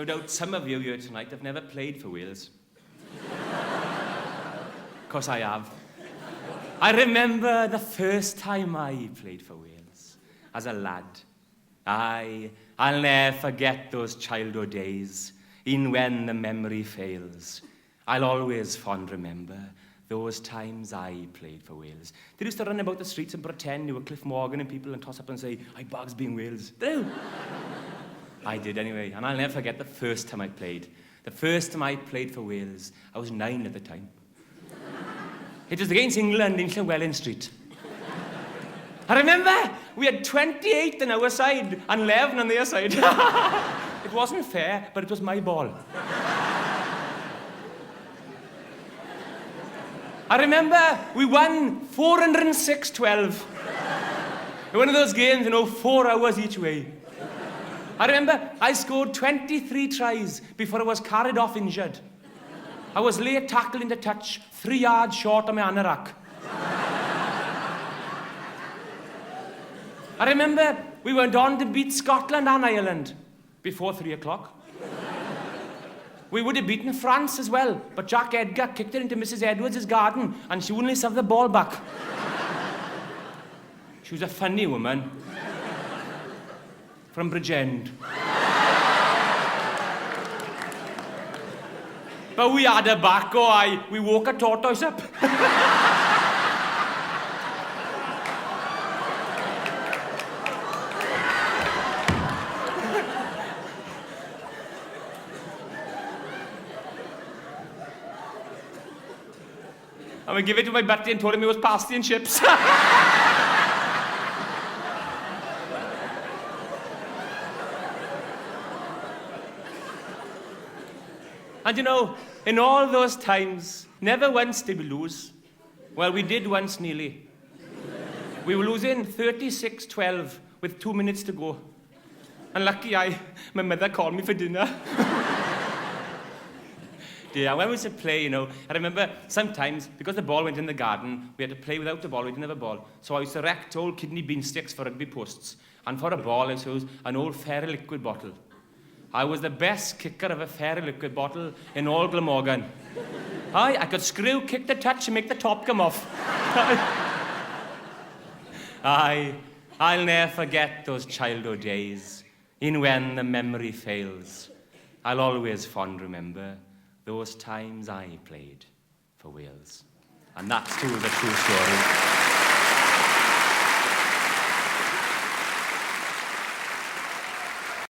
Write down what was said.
No doubt some of you here tonight have never played for Wales. Of course I have. I remember the first time I played for Wales as a lad. I'll never forget those childhood days, e'en when the memory fails. I'll always fond remember those times I played for Wales. They used to run about the streets and pretend you were Cliff Morgan and people and toss up and say, "I bags being Wales." Do. I did anyway, and I'll never forget the first time I played. The first time I played for Wales, I was 9 at the time. It was against England in Llywelyn Street. I remember we had 28 on our side and 11 on their side. It wasn't fair, but it was my ball. I remember we won 406-12. One of those games, 4 hours each way. I remember I scored 23 tries before I was carried off injured. I was late tackled into touch, 3 yards short of my anorak. I remember we went on to beat Scotland and Ireland before 3 o'clock. We would have beaten France as well, but Jack Edgar kicked it into Mrs. Edwards' garden and she wouldn't have the ball back. She was a funny woman. From Bridgend. But we had her back, we woke a tortoise up. I'm gonna give it to my buddy and told him it was pasty and chips. And in all those times, never once did we lose. Well, we did once nearly. We were losing 36-12 with 2 minutes to go. And lucky my mother called me for dinner. Yeah, when we used to play, I remember sometimes, because the ball went in the garden, we had to play without the ball, we didn't have a ball. So I used to erect old kidney bean sticks for rugby posts. And for a ball, I chose an old fairy liquid bottle. I was the best kicker of a fairy liquid bottle in all Glamorgan. I could screw, kick the touch, and make the top come off. I'll never forget those childhood days, in when the memory fails. I'll always fond remember those times I played for Wales. And that's too the true story.